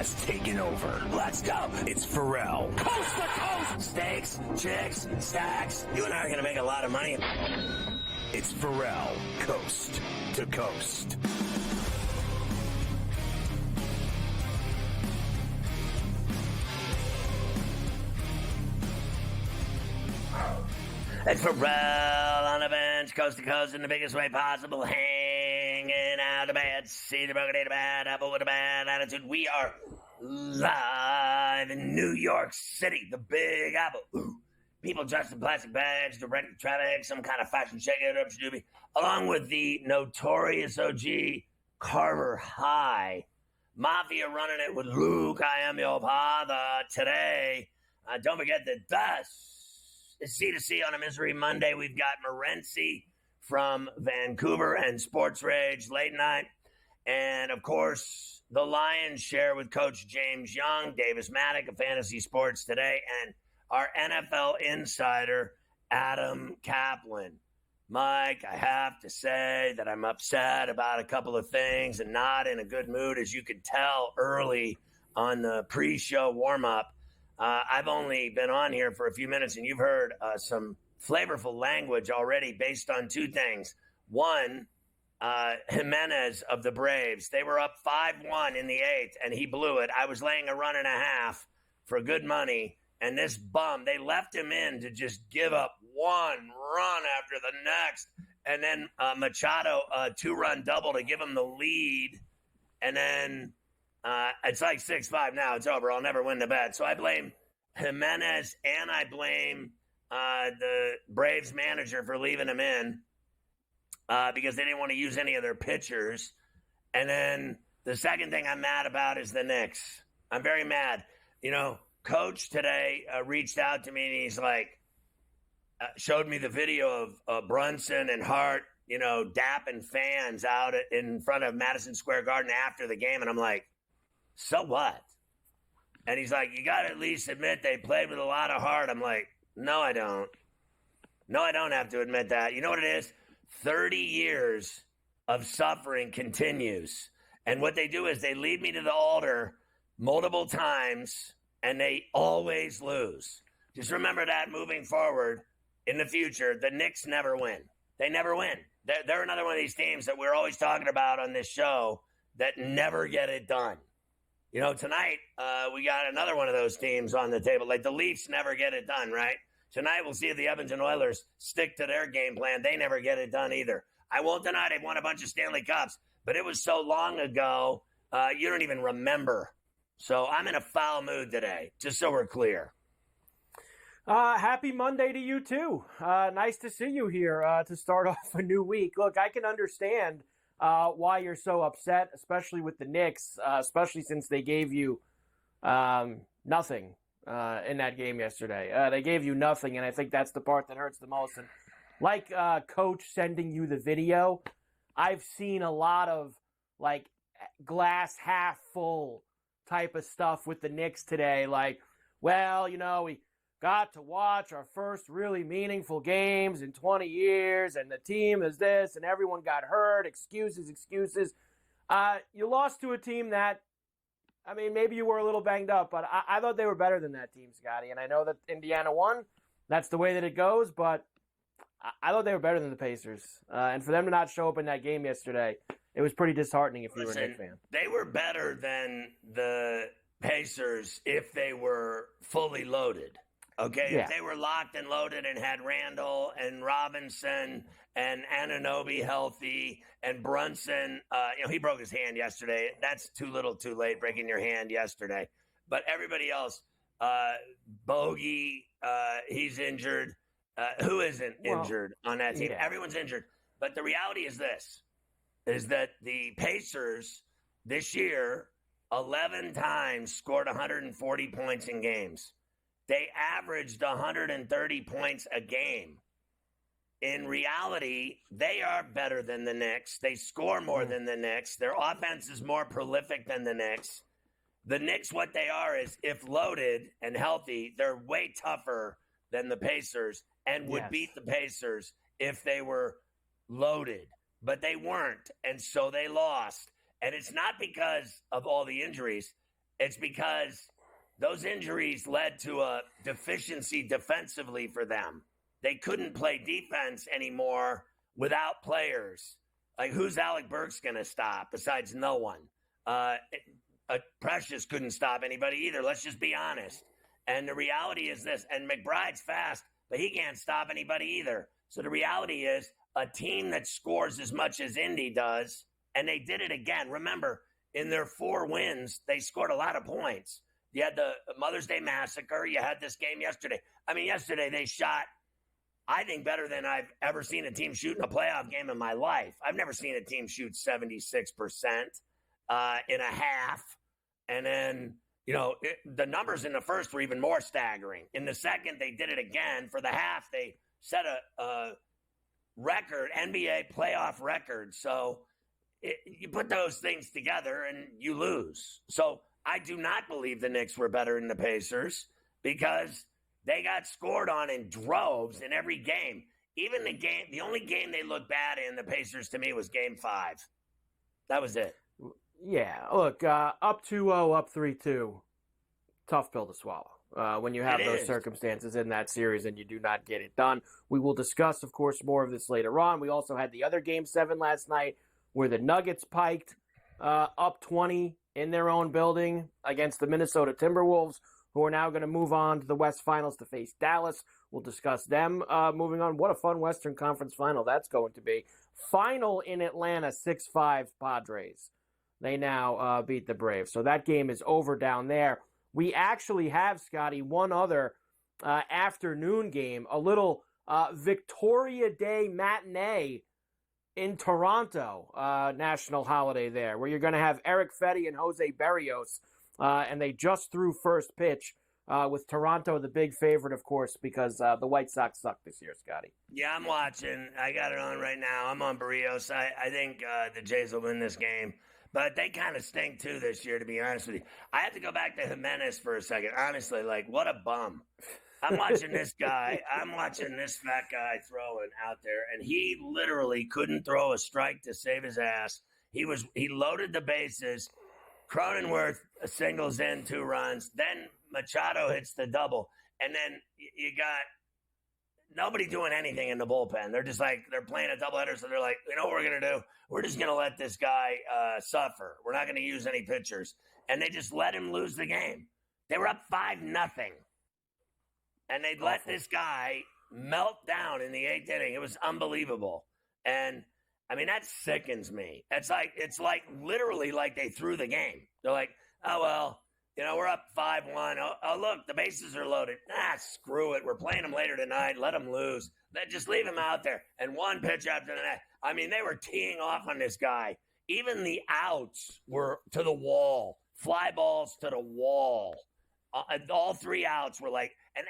has taken over. Let's go. It's Ferrall. Coast to coast. Steaks, chicks, stacks. You and I are going to make a lot of money. It's Ferrall. Coast to coast. It's Ferrall on the bench, coast to coast in the biggest way possible, hanging out of bed, see the broken, eat a bad apple with a bad attitude. We are live in New York City, the Big Apple. Ooh. People dressed in plastic bags, directing traffic, some kind of fashion shake-it-up doobie, along with the notorious OG Carver High. Mafia running it with Luke, I am your father. Today, don't forget that it's C2C on a Misery Monday. We've got Morency from Vancouver and Sports Rage late night. And, of course, the Lion's Share with Coach James Young, Davis Maddock of Fantasy Sports Today, and our NFL insider, Adam Kaplan. Mike, I have to say that I'm upset about a couple of things and not in a good mood, as you could tell early on the pre-show warm-up. I've only been on here for a few minutes, and you've heard some flavorful language already based on two things. One, Jimenez of the Braves. They were up 5-1 in the eighth, and he blew it. I was laying a run and a half for good money, and this bum, they left him in to just give up one run after the next, and then Machado, a two-run double to give him the lead, and then it's like 6-5 now. It's over. I'll never win the bet. So I blame Jimenez, and I blame the Braves manager for leaving him in because they didn't want to use any of their pitchers. And then the second thing I'm mad about is the Knicks. I'm very mad. You know, Coach today reached out to me, and he's like, showed me the video of Brunson and Hart, you know, dapping fans out in front of Madison Square Garden after the game. And I'm like, so what? And he's like, you got to at least admit they played with a lot of heart. I'm like, no, I don't. No, I don't have to admit that. You know what it is? 30 years of suffering continues. And what they do is they lead me to the altar multiple times, and they always lose. Just remember that moving forward in the future, the Knicks never win. They never win. They're another one of these teams that we're always talking about on this show that never get it done. You know, tonight we got another one of those teams on the table. Like the Leafs never get it done, right? Tonight we'll see if the Edmonton Oilers stick to their game plan. They never get it done either. I won't deny they've won a bunch of Stanley Cups, but it was so long ago, you don't even remember. So I'm in a foul mood today, just so we're clear. Happy Monday to you, too. Nice to see you here to start off a new week. Look, I can understand why you're so upset, especially with the Knicks, especially since they gave you nothing in that game yesterday. They gave you nothing, and I think that's the part that hurts the most. And like Coach sending you the video, I've seen a lot of, like, glass half full type of stuff with the Knicks today. Like, well, you know, we got to watch our first really meaningful games in 20 years, and the team is this, and everyone got hurt, excuses. You lost to a team that, I mean, maybe you were a little banged up, but I thought they were better than that team, Scotty, and I know that Indiana won. That's the way that it goes, but I thought they were better than the Pacers, and for them to not show up in that game yesterday, it was pretty disheartening if you were a Knicks fan. They were better than the Pacers if they were fully loaded. Okay, yeah. If they were locked and loaded and had Randall and Robinson and Anunoby healthy and Brunson, he broke his hand yesterday. That's too little too late, breaking your hand yesterday. But everybody else, Bogey, he's injured. Who isn't injured on that team? Yeah. Everyone's injured. But the reality is this, is that the Pacers this year 11 times scored 140 points in games. They averaged 130 points a game. In reality, they are better than the Knicks. They score more than the Knicks. Their offense is more prolific than the Knicks. The Knicks, what they are is, if loaded and healthy, they're way tougher than the Pacers and would beat the Pacers if they were loaded. But they weren't, and so they lost. And it's not because of all the injuries. It's because those injuries led to a deficiency defensively for them. They couldn't play defense anymore without players. Like, who's Alec Burks going to stop besides no one? Precious couldn't stop anybody either. Let's just be honest. And the reality is this, and McBride's fast, but he can't stop anybody either. So the reality is a team that scores as much as Indy does, and they did it again. Remember, in their 4 wins, they scored a lot of points. You had the Mother's Day Massacre. You had this game yesterday. I mean, yesterday they shot, I think, better than I've ever seen a team shoot in a playoff game in my life. I've never seen a team shoot 76% in a half. And then, the numbers in the first were even more staggering. In the second, they did it again. For the half, they set a record, NBA playoff record. So you put those things together and you lose. So I do not believe the Knicks were better than the Pacers because they got scored on in droves in every game. Even the only game they looked bad in, the Pacers, to me, was Game 5. That was it. Yeah, look, up 2-0, up 3-2, tough pill to swallow when you have those circumstances in that series and you do not get it done. We will discuss, of course, more of this later on. We also had the other Game 7 last night where the Nuggets piked up 20 in their own building against the Minnesota Timberwolves, who are now going to move on to the West Finals to face Dallas. We'll discuss them moving on. What a fun Western Conference final that's going to be. Final in Atlanta, 6-5 Padres. They now beat the Braves. So that game is over down there. We actually have, Scotty, one other afternoon game, a little Victoria Day matinee in Toronto, national holiday there, where you're going to have Eric Fetty and Jose Berrios, and they just threw first pitch with Toronto the big favorite, of course, because the White Sox suck this year, Scotty. Yeah, I'm watching. I got it on right now. I'm on Berrios. I think the Jays will win this game. But they kind of stink, too, this year, to be honest with you. I have to go back to Jimenez for a second. Honestly, what a bum. I'm watching this guy. I'm watching this fat guy throwing out there, and he literally couldn't throw a strike to save his ass. He loaded the bases. Cronenworth singles in 2 runs. Then Machado hits the double. And then you got nobody doing anything in the bullpen. They're just they're playing a doubleheader, so they're like, you know what we're going to do? We're just going to let this guy suffer. We're not going to use any pitchers. And they just let him lose the game. They were up 5-0. And they let this guy melt down in the 8th inning. It was unbelievable. And, I mean, that sickens me. It's like literally like they threw the game. They're like, oh, well, we're up 5-1. Oh, look, the bases are loaded. Screw it. We're playing them later tonight. Let them lose. Just leave him out there. And one pitch after the next. I mean, they were teeing off on this guy. Even the outs were to the wall. Fly balls to the wall. All 3 outs were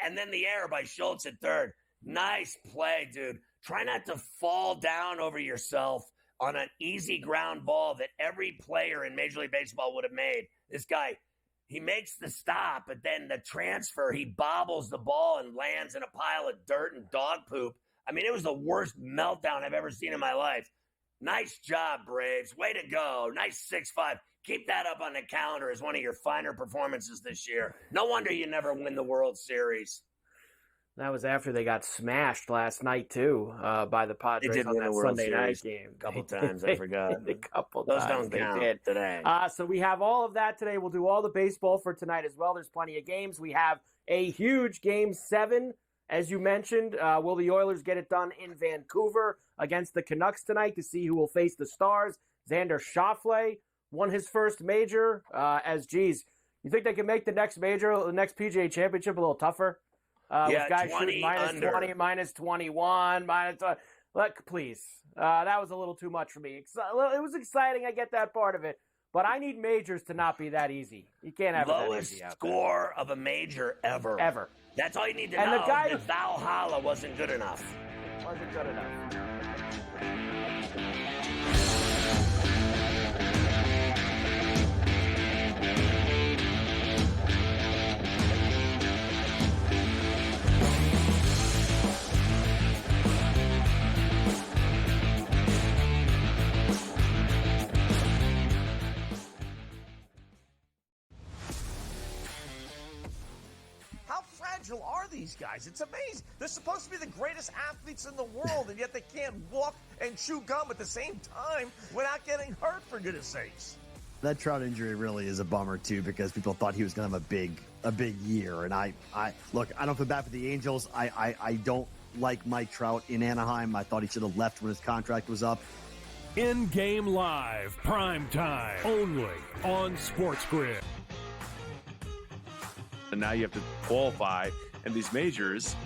and then the error by Schultz at third. Nice play, dude. Try not to fall down over yourself on an easy ground ball that every player in Major League Baseball would have made. This guy, he makes the stop, but then the transfer, he bobbles the ball and lands in a pile of dirt and dog poop. I mean, it was the worst meltdown I've ever seen in my life. Nice job, Braves. Way to go. Nice 6-5. Keep that up on the calendar as one of your finer performances this year. No wonder you never win the World Series. That was after they got smashed last night, too, by the Padres on that Sunday night game. A couple times, I forgot. A couple Those times don't count they did today. So we have all of that today. We'll do all the baseball for tonight as well. There's plenty of games. We have a huge Game 7, as you mentioned. Will the Oilers get it done in Vancouver against the Canucks tonight to see who will face the Stars? Xander Schauffele won his first major. You think they can make the next major, the next PGA Championship a little tougher? With guys shooting minus 20, minus 21, minus 20. Look, please. That was a little too much for me. It was exciting. I get that part of it. But I need majors to not be that easy. You can't have lowest that easy out score of a major ever. Ever. That's all you need to know. The guy Valhalla wasn't good enough. Wasn't good enough. fragile are these guys? It's amazing. They're supposed to be the greatest athletes in the world, and yet they can't walk and chew gum at the same time without getting hurt, for goodness sakes. That Trout injury really is a bummer, too, because people thought he was going to have a big year. And I look, I don't feel bad for the Angels. I don't like Mike Trout in Anaheim. I thought he should have left when his contract was up. In-game live, prime time, only on SportsGrid. And now you have to qualify in these majors.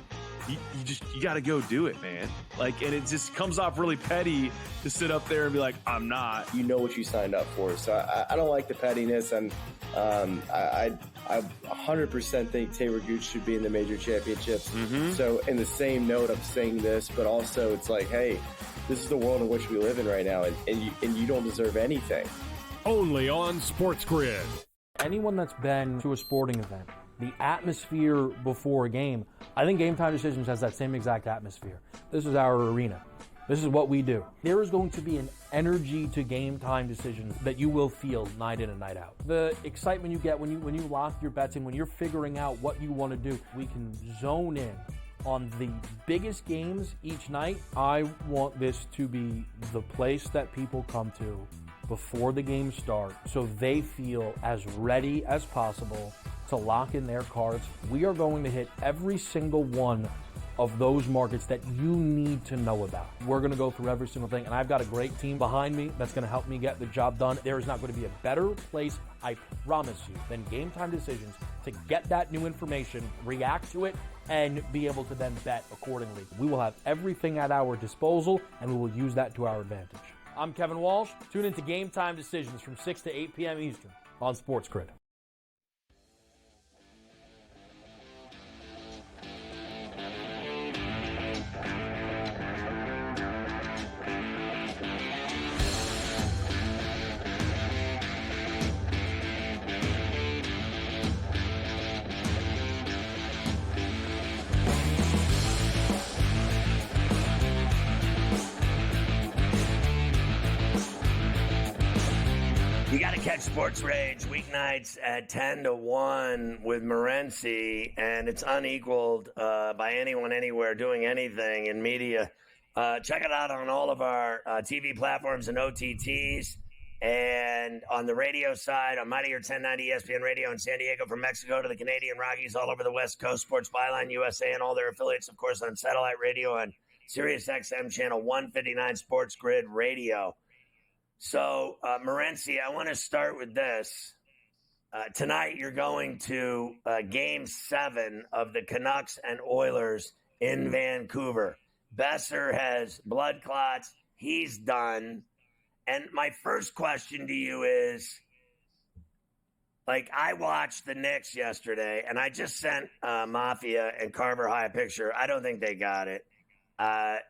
You got to go do it, man. Like, and it just comes off really petty to sit up there and be like, I'm not. You know what you signed up for. So I don't like the pettiness, and I 100% think Taylor Gooch should be in the major championships. Mm-hmm. So in the same note, I'm saying this, but also it's like, hey, this is the world in which we live in right now, and you don't deserve anything. Only on SportsGrid. Anyone that's been to a sporting event, the atmosphere before a game, I think Game Time Decisions has that same exact atmosphere. This is our arena. This is what we do. There is going to be an energy to Game Time Decisions that you will feel night in and night out. The excitement you get when you lock your bets in, when you're figuring out what you want to do, we can zone in on the biggest games each night. I want this to be the place that people come to before the games start so they feel as ready as possible to lock in their cards. We are going to hit every single one of those markets that you need to know about. We're going to go through every single thing, and I've got a great team behind me that's going to help me get the job done. There is not going to be a better place, I promise you, than Game Time Decisions to get that new information, react to it, and be able to then bet accordingly. We will have everything at our disposal, and we will use that to our advantage. I'm Kevin Walsh. Tune into Game Time Decisions from 6 to 8 p.m. Eastern on SportsGrid. You got to catch Sports Rage weeknights at 10 to 1 with Morency, and it's unequaled by anyone anywhere doing anything in media. Check it out on all of our TV platforms and OTTs, and on the radio side on Mightier 1090 ESPN Radio in San Diego, from Mexico to the Canadian Rockies, all over the West Coast, Sports Byline USA and all their affiliates, of course, on satellite radio on Sirius XM channel 159 SportsGrid Radio. So, Morency, I want to start with this. Tonight, you're going to Game 7 of the Canucks and Oilers in Vancouver. Besser has blood clots. He's done. And my first question to you is, like, I watched the Knicks yesterday, and I just sent Mafia and Carver High a picture. I don't think they got it.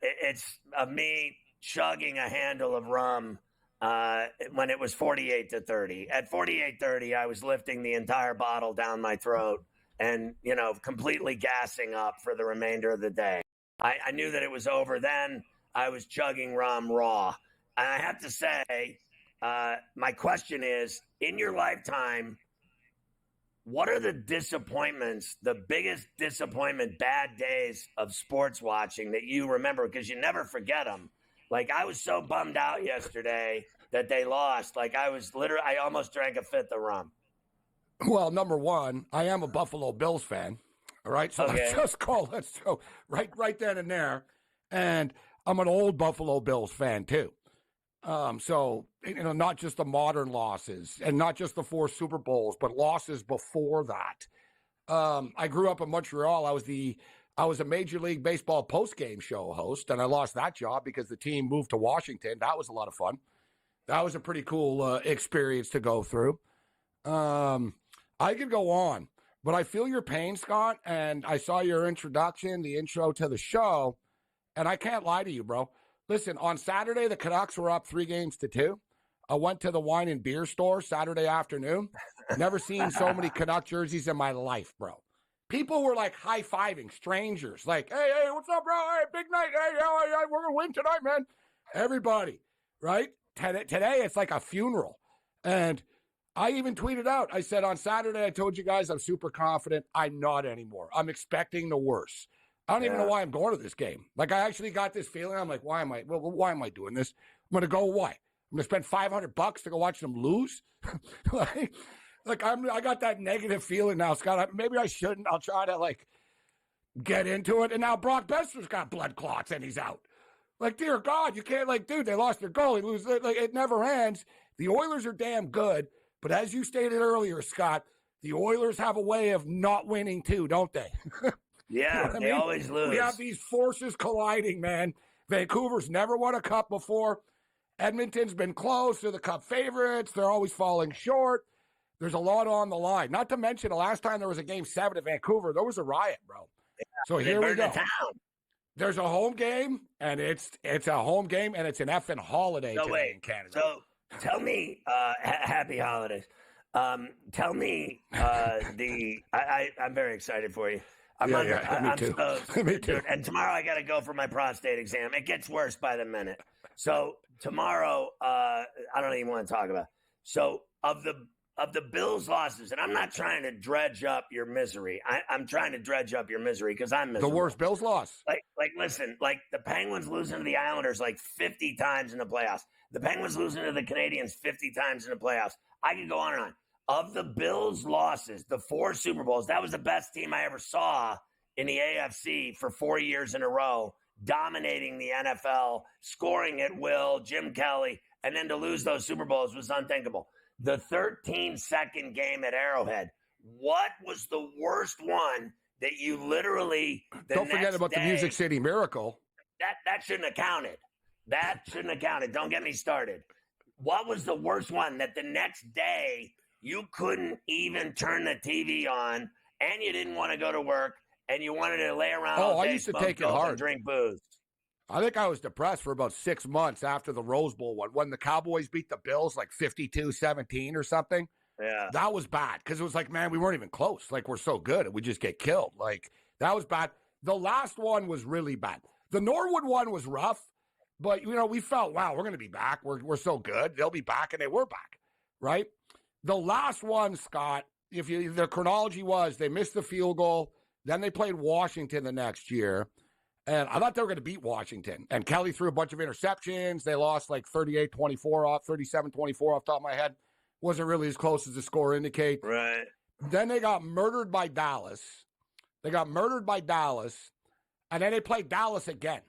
It's of me chugging a handle of rum when it was 48-30. At 48-30, I was lifting the entire bottle down my throat and, completely gassing up for the remainder of the day. I knew that it was over then. I was chugging rum raw. And I have to say, my question is, in your lifetime, what are the disappointments, the biggest disappointment, bad days of sports watching that you remember? Because you never forget them. Like, I was so bummed out yesterday that they lost. Like, I almost drank a fifth of rum. Well, number one, I am a Buffalo Bills fan. All right. So Okay. let's go right then and there. And I'm an old Buffalo Bills fan too. So, not just the modern losses and not just the 4 Super Bowls, but losses before that. I grew up in Montreal. I was a Major League Baseball post-game show host, and I lost that job because the team moved to Washington. That was a lot of fun. That was a pretty cool experience to go through. I could go on, but I feel your pain, Scott, and I saw your introduction, the intro to the show, and I can't lie to you, bro. Listen, on Saturday, the Canucks were up 3-2. I went to the wine and beer store Saturday afternoon. Never seen so many Canuck jerseys in my life, bro. People were like high-fiving strangers, like, hey, what's up, bro? Hey, big night. Hey, we're going to win tonight, man. Everybody, right? Today, it's like a funeral. And I even tweeted out, I said on Saturday, I told you guys I'm super confident. I'm not anymore. I'm expecting the worst. I don't even know why I'm going to this game. Like, I actually got this feeling. I'm like, why am I doing this? I'm going to go, why? I'm going to spend $500 to go watch them lose? I got that negative feeling now, Scott. Maybe I shouldn't. I'll try to, get into it. And now Brock Besser's got blood clots and he's out. Like, dear God, you can't, dude, they lost their goalie. It never ends. The Oilers are damn good. But as you stated earlier, Scott, the Oilers have a way of not winning too, don't they? Yeah, they always lose. We have these forces colliding, man. Vancouver's never won a cup before. Edmonton's been close. They're the cup favorites. They're always falling short. There's a lot on the line. Not to mention, the last time there was a Game 7 at Vancouver, there was a riot, bro. Yeah, so here we go. There's a home game, and it's a home game, and it's an effing holiday today in Canada. So tell me, happy holidays. Tell me I'm very excited for you. Me too. Me too. And tomorrow I got to go for my prostate exam. It gets worse by the minute. So tomorrow, I don't even want to talk about it. So of the Bills' losses, and I'm not trying to dredge up your misery. I'm trying to dredge up your misery because I'm miserable. The worst Bills loss. Listen, the Penguins losing to the Islanders 50 times in the playoffs. The Penguins losing to the Canadians 50 times in the playoffs. I could go on and on. Of the Bills' losses, the 4 Super Bowls, that was the best team I ever saw in the AFC for 4 years in a row, dominating the NFL, scoring at will, Jim Kelly, and then to lose those Super Bowls was unthinkable. The 13-second game at Arrowhead, what was the worst one that you literally Don't forget about the Music City Miracle. That shouldn't have counted. That shouldn't have counted. Don't get me started. What was the worst one that the next day you couldn't even turn the TV on and you didn't want to go to work and you wanted to lay around all day, I used to take it hard. And drink booze? I think I was depressed for about 6 months after the Rose Bowl one, when the Cowboys beat the Bills 52-17 or something. Yeah. That was bad because it was man, we weren't even close. We're so good. We just get killed. That was bad. The last one was really bad. The Norwood one was rough, but, we felt, wow, we're going to be back. We're so good. They'll be back, and they were back, right? The last one, Scott, the chronology was they missed the field goal, then they played Washington the next year, and I thought they were going to beat Washington. And Kelly threw a bunch of interceptions. They lost 38-24 off, 37-24 off the top of my head. Wasn't really as close as the score indicate. Right. Then they got murdered by Dallas. And then they played Dallas again.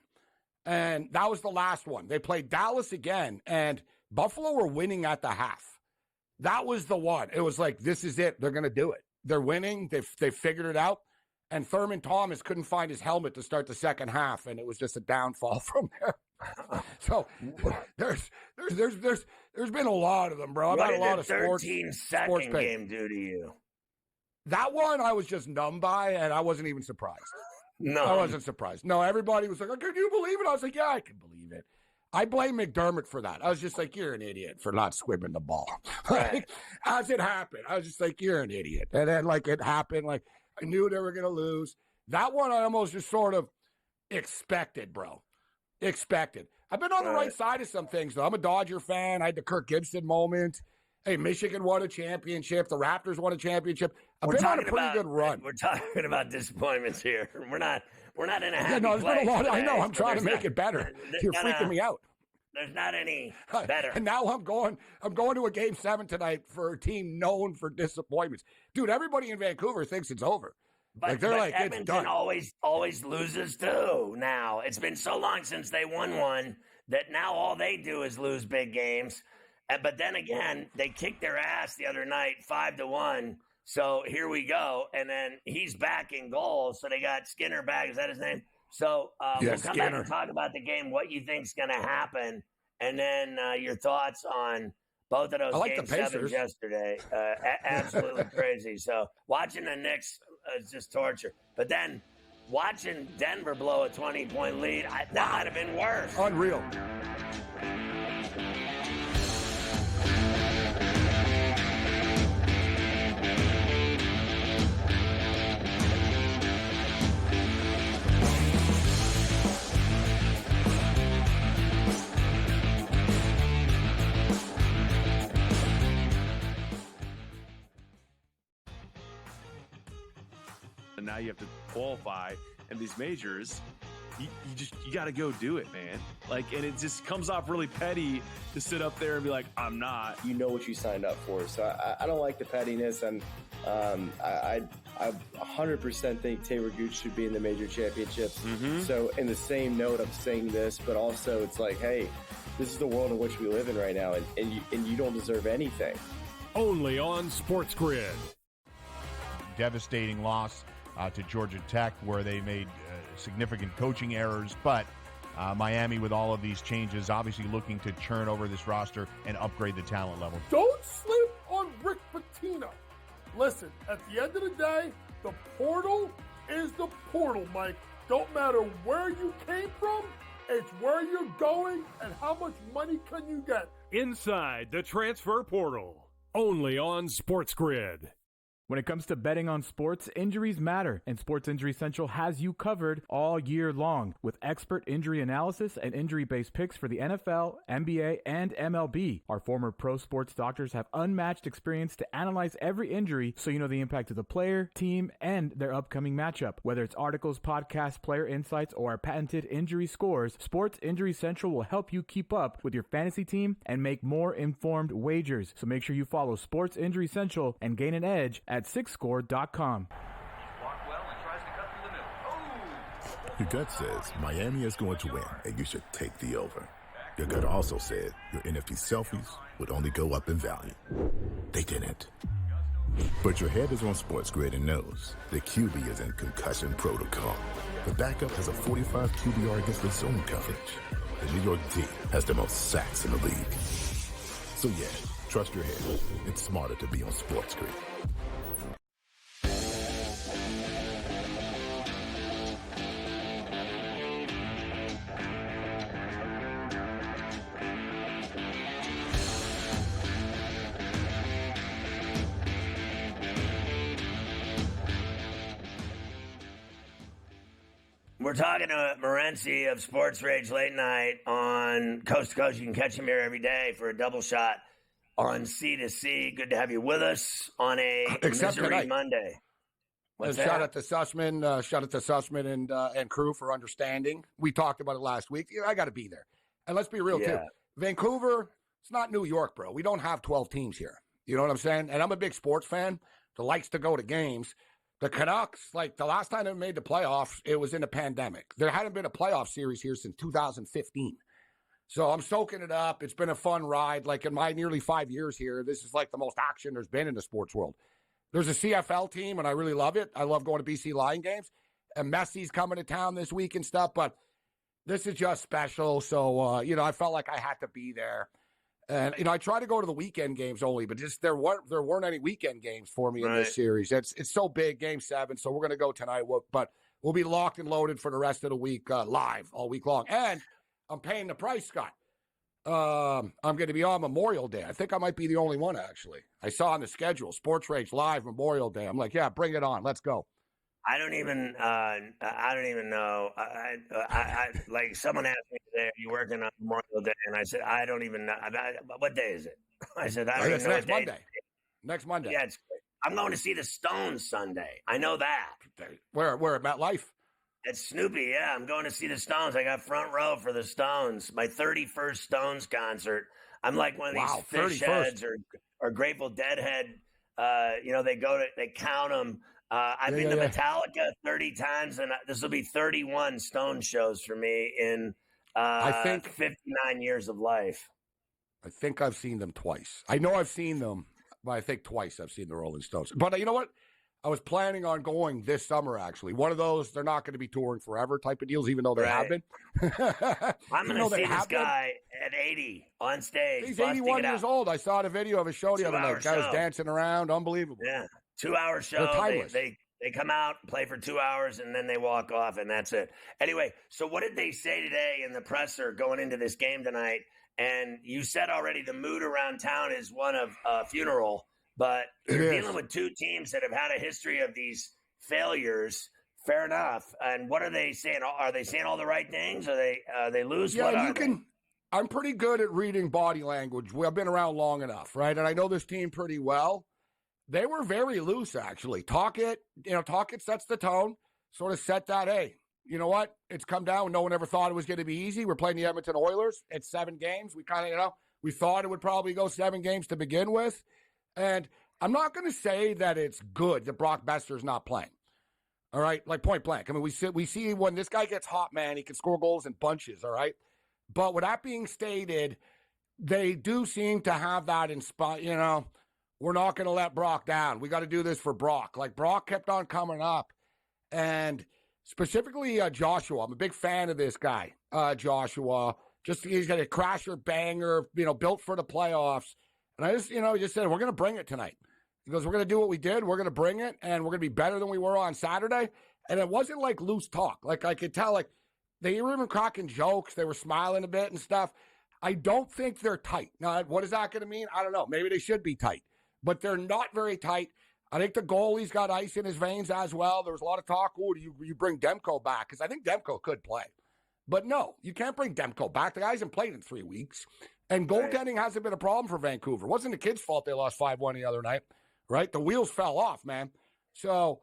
And that was the last one. They played Dallas again, and Buffalo were winning at the half. That was the one. It was this is it. They're going to do it. They're winning. They figured it out. And Thurman Thomas couldn't find his helmet to start the second half, and it was just a downfall from there. So there's been a lot of them, bro. I've had a lot of sports. 13-second game do to you? That one I was just numb by, and I wasn't even surprised. No, I wasn't surprised. No, everybody was like, "Can you believe it?" I was like, "Yeah, I can believe it." I blame McDermott for that. I was just like, "You're an idiot for not squibbing the ball." Right. As it happened, I was just like, "You're an idiot," and then it happened. I knew they were going to lose. That one I almost just sort of expected, bro. Expected. I've been on the right side of some things, though. I'm a Dodger fan. I had the Kirk Gibson moment. Hey, Michigan won a championship. The Raptors won a championship. I've been on a pretty good run. We're talking about disappointments here. We're not in a happy there's place been a lot. today, I know. I'm trying to make it better. You're freaking me out. There's not any better. And now I'm going to a Game 7 tonight for a team known for disappointments. Dude, everybody in Vancouver thinks it's over. But Edmonton it's done. always loses too now. It's been so long since they won one that now all they do is lose big games. But then again, they kicked their ass the other night 5-1. So here we go. And then he's back in goal. So they got Skinner back. Is that his name? So we'll come back and talk about the game, what you think's going to happen, and then your thoughts on both of those Game 7s yesterday. Absolutely crazy. So watching the Knicks is just torture. But then watching Denver blow a 20-point lead, that might have been worse. Unreal. now you have to qualify, and these majors, you got to go do it, man. Like, and it just comes off really petty to sit up there and be like, I'm not. You know what you signed up for. So I don't like the pettiness, and I 100% think Taylor Gooch should be in the major championships. So in the same note, I'm saying this, but also it's like, hey, this is the world in which we live in right now, and you don't deserve anything. Only on SportsGrid. Devastating loss to Georgia Tech, where they made significant coaching errors, but Miami, with all of these changes, obviously looking to churn over this roster and upgrade the talent level. Don't sleep on Rick Pitino. Listen, at the end of the day, the portal is the portal, Mike. Don't matter where you came from, it's where you're going and how much money can you get. Inside the transfer portal. Only on SportsGrid. When it comes to betting on sports, injuries matter, and Sports Injury Central has you covered all year long with expert injury analysis and injury-based picks for the NFL, NBA, and MLB. Our former pro sports doctors have unmatched experience to analyze every injury so you know the impact of the player, team, and their upcoming matchup. Whether it's articles, podcasts, player insights, or our patented injury scores, Sports Injury Central will help you keep up with your fantasy team and make more informed wagers. So make sure you follow Sports Injury Central and gain an edge at sixscore.com. Your gut says Miami is going to win, and you should take the over. Your gut also said your NFT selfies would only go up in value. They didn't. But your head is on SportsGrid and knows the QB is in concussion protocol. The backup has a 45 QBR against the zone coverage. The New York D has the most sacks in the league. So yeah, trust your head. It's smarter to be on SportsGrid. We're talking to Morency of Sports Rage Late Night on Coast to Coast. You can catch him here every day for a double shot on C2C. Good to have you with us on a Missouri Monday. Shout out to Sussman and crew for understanding. We talked about it last week. I got to be there. And let's be real, too. Vancouver, it's not New York, bro. We don't have 12 teams here. You know what I'm saying? And I'm a big sports fan that likes to go to games. The Canucks, like the last time they made the playoffs, it was in a pandemic. There hadn't been a playoff series here since 2015. So I'm soaking it up. It's been a fun ride. Like in my nearly 5 years here, this is like the most action there's been in the sports world. There's a CFL team, and I really love it. I love going to BC Lion games. And Messi's coming to town this week and stuff, but this is just special. So, I felt like I had to be there. And, I try to go to the weekend games only, but just there weren't any weekend games for me in this series. It's so big, Game 7, so we're going to go tonight. But we'll be locked and loaded for the rest of the week, live all week long. And I'm paying the price, Scott. I'm going to be on Memorial Day. I think I might be the only one, actually. I saw on the schedule, Sports Rage Live Memorial Day. I'm like, yeah, bring it on. Let's go. I don't even know. I like someone asked me today, are you working on Memorial Day? And I said, I don't even know. What day is it? I said, I don't even know what day. Next Monday. Yeah, I'm going to see the Stones Sunday. I know that. Where at MetLife? At Snoopy, yeah. I'm going to see the Stones. I got front row for the Stones. My 31st Stones concert. I'm like one of these fish heads or Grateful Dead head. They count them. I've been to Metallica 30 times, and this will be 31 Stone shows for me in I think 59 years of life. I think I've seen them twice. I know I've seen them, but I think twice I've seen the Rolling Stones. But you know what? I was planning on going this summer, actually. One of those, they're not going to be touring forever type of deals, even though they have been. I'm going to see this guy at 80 on stage. He's 81 years old. I saw the video of his show the other night. Guy was dancing around. Unbelievable. Yeah. 2-hour show. They come out, play for 2 hours, and then they walk off, and that's it. Anyway, so what did they say today in the presser going into this game tonight? And you said already the mood around town is one of funeral, but you're dealing with two teams that have had a history of these failures. Fair enough. And what are they saying? Are they saying all the right things? Are they lose? Yeah, I'm pretty good at reading body language. I've been around long enough, right? And I know this team pretty well. They were very loose, actually. Talkett sets the tone, sort of set that, hey, you know what? It's come down. No one ever thought it was going to be easy. We're playing the Edmonton Oilers. It's 7 games. We kind of, we thought it would probably go 7 games to begin with. And I'm not going to say that it's good that Brock Besser's not playing. All right? Like point blank. I mean, we see when this guy gets hot, man, he can score goals in bunches, all right? But with that being stated, they do seem to have that we're not going to let Brock down. We got to do this for Brock. Like, Brock kept on coming up. And specifically Joshua. I'm a big fan of this guy, Joshua. He's got a crasher, banger, built for the playoffs. And I just, just said, we're going to bring it tonight. He goes, we're going to do what we did. We're going to bring it, and we're going to be better than we were on Saturday. And it wasn't like loose talk. Like, I could tell, like, they were even cracking jokes. They were smiling a bit and stuff. I don't think they're tight. Now, what is that going to mean? I don't know. Maybe they should be tight. But they're not very tight. I think the goalie's got ice in his veins as well. There was a lot of talk, do you bring Demko back? Because I think Demko could play. But no, you can't bring Demko back. The guy hasn't played in 3 weeks. And goaltending hasn't been a problem for Vancouver. It wasn't the kids' fault they lost 5-1 the other night, right? The wheels fell off, man. So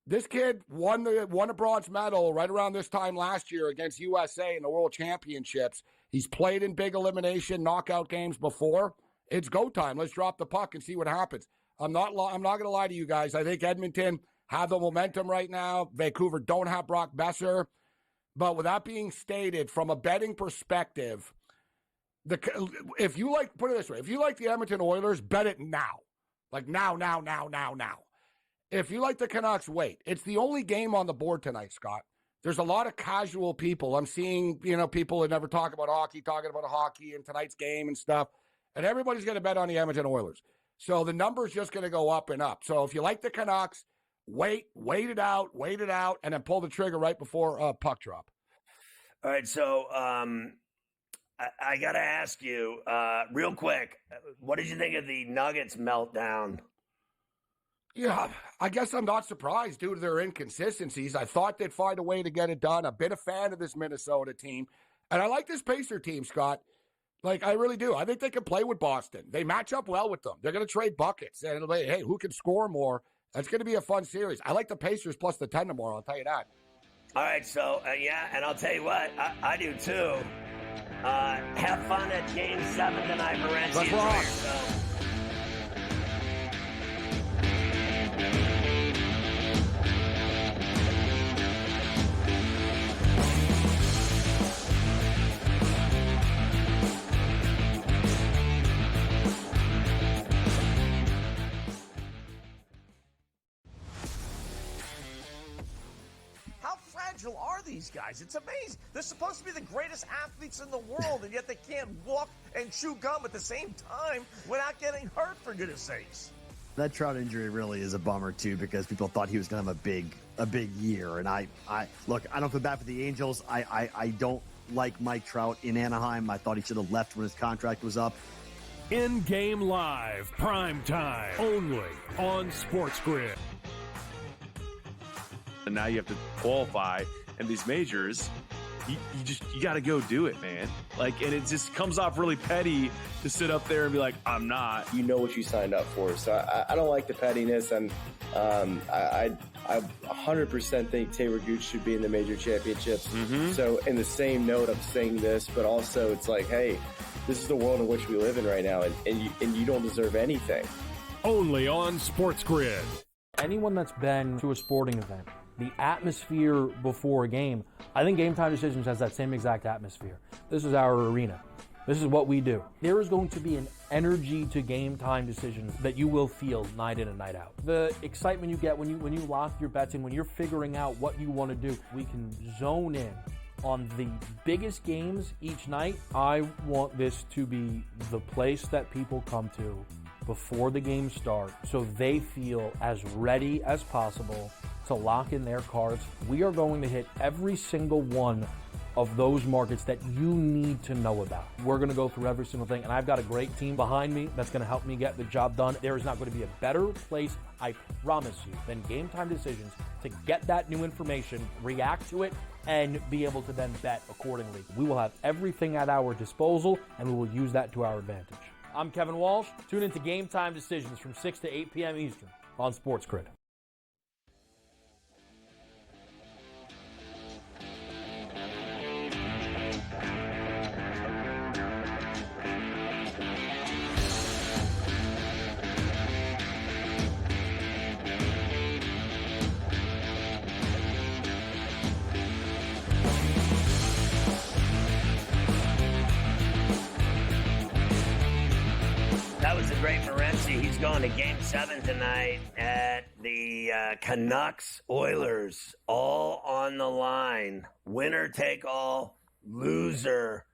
this kid won a bronze medal right around this time last year against USA in the World Championships. He's played in big elimination knockout games before. It's go time. Let's drop the puck and see what happens. I'm not going to lie to you guys. I think Edmonton have the momentum right now. Vancouver don't have Brock Besser. But with that being stated, from a betting perspective, if you like the Edmonton Oilers, bet it now. Like now. If you like the Canucks, wait. It's the only game on the board tonight, Scott. There's a lot of casual people. I'm seeing, people that never talk about hockey, talking about hockey and tonight's game and stuff. And everybody's going to bet on the Edmonton Oilers. So the number's just going to go up and up. So if you like the Canucks, wait it out, and then pull the trigger right before puck drop. All right, so I got to ask you real quick, what did you think of the Nuggets meltdown? Yeah, I guess I'm not surprised due to their inconsistencies. I thought they'd find a way to get it done. I've been a fan of this Minnesota team. And I like this Pacer team, Scott. Like, I really do. I think they can play with Boston. They match up well with them. They're going to trade buckets. And it'll be, hey, who can score more? That's going to be a fun series. I like the Pacers plus the 10 tomorrow, I'll tell you that. All right, so, and I'll tell you what, I do too. Have fun at Game 7 tonight, Morency. Let's rock. Are these guys? It's amazing. They're supposed to be the greatest athletes in the world, and yet they can't walk and chew gum at the same time without getting hurt, for goodness sakes. That Trout injury really is a bummer too, because people thought he was going to have a big year. And I don't feel bad for the Angels. I don't like Mike Trout in Anaheim. I thought he should have left when his contract was up. In-game live, prime time, only on SportsGrid. And now you have to qualify, and these majors, you got to go do it, man. Like, and it just comes off really petty to sit up there and be like, I'm not. You know what you signed up for. So I don't like the pettiness, and I 100% think Taylor Gooch should be in the major championships. Mm-hmm. So in the same note, I'm saying this, but also it's like, hey, this is the world in which we live in right now, and you don't deserve anything. Only on SportsGrid. Anyone that's been to a sporting event, the atmosphere before a game, I think Game Time Decisions has that same exact atmosphere. This is our arena. This is what we do. There is going to be an energy to Game Time Decisions that you will feel night in and night out. The excitement you get when you lock your bets in, when you're figuring out what you want to do, we can zone in on the biggest games each night. I want this to be the place that people come to before the games start so they feel as ready as possible to lock in their cards. We are going to hit every single one of those markets that you need to know about. We're going to go through every single thing, and I've got a great team behind me that's going to help me get the job done. There is not going to be a better place, I promise you, than Game Time Decisions to get that new information, react to it, and be able to then bet accordingly. We will have everything at our disposal, and we will use that to our advantage. I'm Kevin Walsh. Tune into Game Time Decisions from 6 to 8 p.m. Eastern on SportsGrid. That was the great Morency. He's going to Game 7 tonight at the Canucks Oilers. All on the line. Winner take all. Loser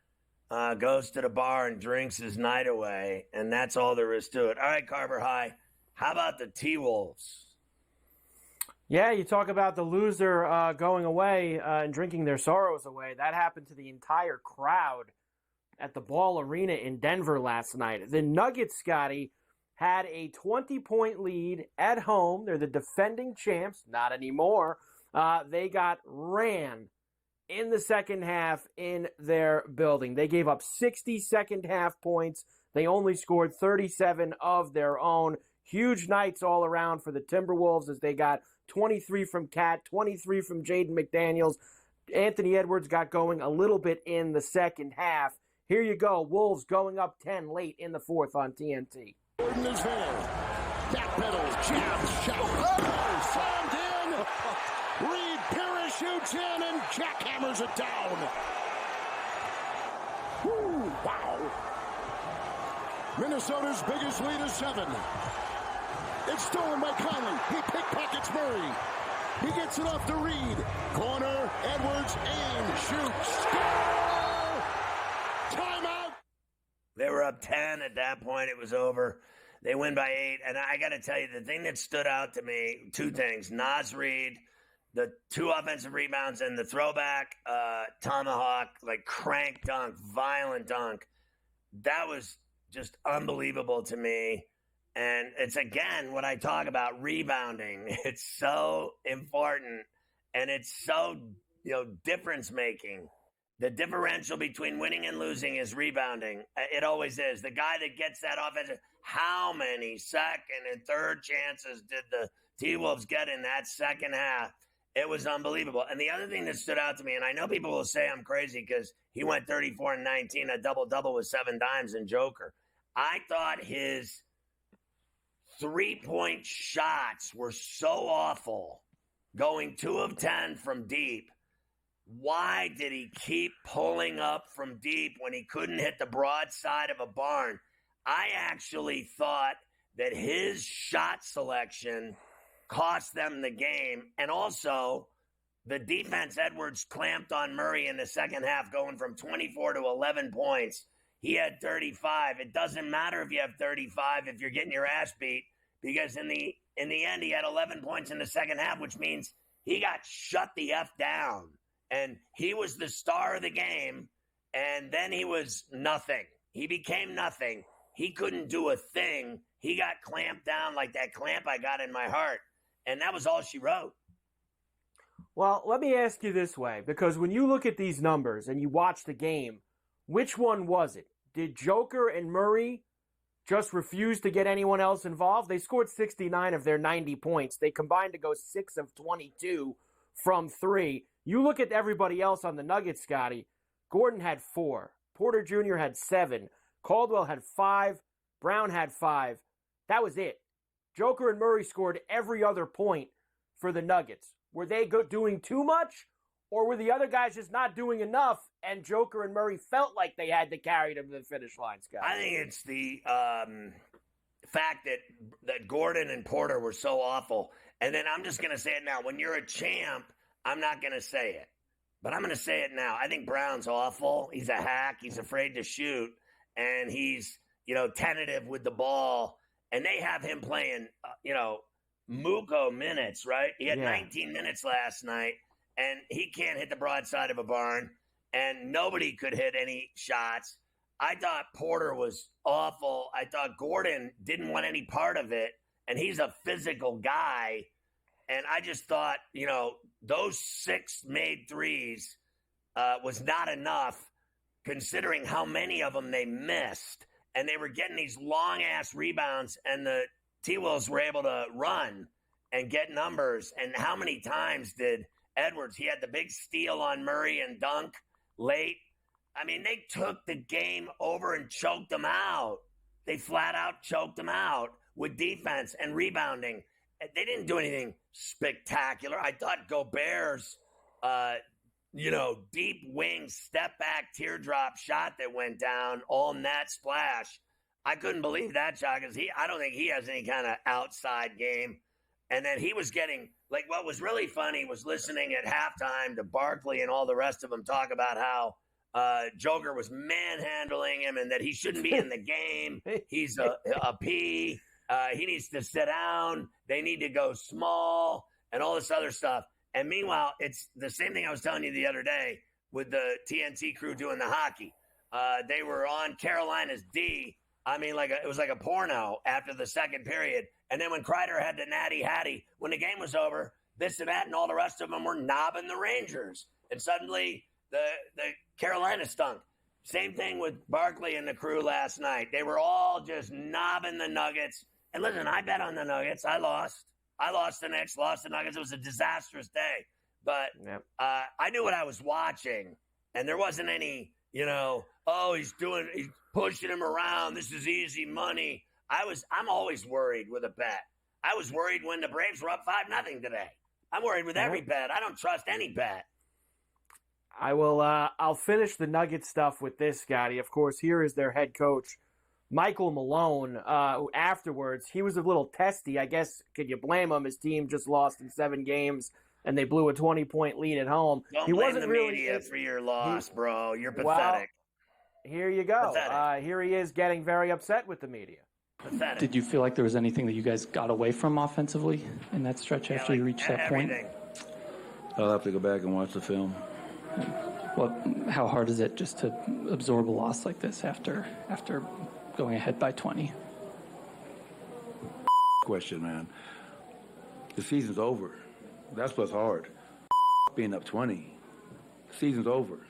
goes to the bar and drinks his night away. And that's all there is to it. All right, Carver High. How about the T-Wolves? Yeah, you talk about the loser going away and drinking their sorrows away. That happened to the entire crowd at the Ball Arena in Denver last night. The Nuggets, Scotty, had a 20-point lead at home. They're the defending champs. Not anymore. They got ran in the second half in their building. They gave up 60 second-half points. They only scored 37 of their own. Huge nights all around for the Timberwolves as they got 23 from Cat, 23 from Jaden McDaniels. Anthony Edwards got going a little bit in the second half. Here you go. Wolves going up 10 late in the fourth on TNT. Gordon is there. Backpedals, jabs, shot. Oh, slammed in. Reed parachutes in and jackhammers it down. Woo, wow. Minnesota's biggest lead is 7. It's stolen by Conley. He pickpockets Murray. He gets it off to Reed. Corner, Edwards, aim, shoot, score! Timeout! They were up 10 at that point. It was over. They win by 8. And I got to tell you, the thing that stood out to me, two things. Naz Reid, the 2 offensive rebounds, and the throwback tomahawk, like crank dunk, violent dunk. That was just unbelievable to me. And it's, again, what I talk about, rebounding. It's so important, and it's so, difference-making. The differential between winning and losing is rebounding. It always is. The guy that gets that offensive, how many second and third chances did the T-Wolves get in that second half? It was unbelievable. And the other thing that stood out to me, and I know people will say I'm crazy because he went 34 and 19, a double-double with 7 dimes in Joker. I thought his 3-point shots were so awful, going 2 of 10 from deep. Why did he keep pulling up from deep when he couldn't hit the broad side of a barn? I actually thought that his shot selection cost them the game. And also, the defense, Edwards clamped on Murray in the second half, going from 24 to 11 points. He had 35. It doesn't matter if you have 35 if you're getting your ass beat, because in the end, he had 11 points in the second half, which means he got shut the F down. And he was the star of the game, and then he was nothing. He became nothing. He couldn't do a thing. He got clamped down like that clamp I got in my heart, and that was all she wrote. Well, let me ask you this way, because when you look at these numbers and you watch the game, which one was it? Did Joker and Murray just refuse to get anyone else involved? They scored 69 of their 90 points. They combined to go 6 of 22 from 3. You look at everybody else on the Nuggets, Scotty. Gordon had 4. Porter Jr. had 7. Caldwell had 5. Brown had 5. That was it. Joker and Murray scored every other point for the Nuggets. Were they doing too much, or were the other guys just not doing enough, and Joker and Murray felt like they had to carry them to the finish line, Scott? I think it's the fact that Gordon and Porter were so awful. And then I'm just going to say it now. When you're a champ, I'm not going to say it, but I'm going to say it now. I think Brown's awful. He's a hack. He's afraid to shoot, and he's, tentative with the ball. And they have him playing, Muko minutes, right? He had 19 minutes last night, and he can't hit the broadside of a barn, and nobody could hit any shots. I thought Porter was awful. I thought Gordon didn't want any part of it, and he's a physical guy. And I just thought, those 6 made threes was not enough, considering how many of them they missed. and they were getting these long-ass rebounds, and the T-Wolves were able to run and get numbers. And how many times did Edwards, he had the big steal on Murray and dunk late. I mean, they took the game over and choked them out. They flat out choked them out with defense and rebounding. They didn't do anything spectacular. I thought Gobert's, deep wing, step back, teardrop shot that went down, all net splash. I couldn't believe that shot because I don't think he has any kind of outside game. And then he was getting, like, what was really funny was listening at halftime to Barkley and all the rest of them talk about how Joker was manhandling him and that he shouldn't be in the game. He's a P. He needs to sit down. They need to go small and all this other stuff. And meanwhile, it's the same thing I was telling you the other day with the TNT crew doing the hockey. They were on Carolina's D. I mean, it was like a porno after the second period. And then when Kreider had the natty hattie, when the game was over, this and that and all the rest of them were knobbing the Rangers. And suddenly the Carolina stunk. Same thing with Barkley and the crew last night. They were all just knobbing the Nuggets. And listen, I bet on the Nuggets. I lost. I lost the Knicks, lost the Nuggets. It was a disastrous day. But I knew what I was watching. And there wasn't any, he's pushing him around. This is easy money. I'm always worried with a bet. I was worried when the Braves were up 5-0 today. I'm worried with every bet. I don't trust any bet. I'll finish the Nuggets stuff with this, Scotty. Of course, here is their head coach, Michael Malone, who afterwards, he was a little testy. I guess, could you blame him? His team just lost in 7 games, and they blew a 20-point lead at home. Don't blame the media for your loss, bro. You're pathetic. Well, here you go. Here he is getting very upset with the media. Pathetic. Did you feel like there was anything that you guys got away from offensively in that stretch after you reached that point? I'll have to go back and watch the film. How hard is it just to absorb a loss like this after going ahead by 20? Question, man. The season's over. That's what's hard. Being up 20. The season's over.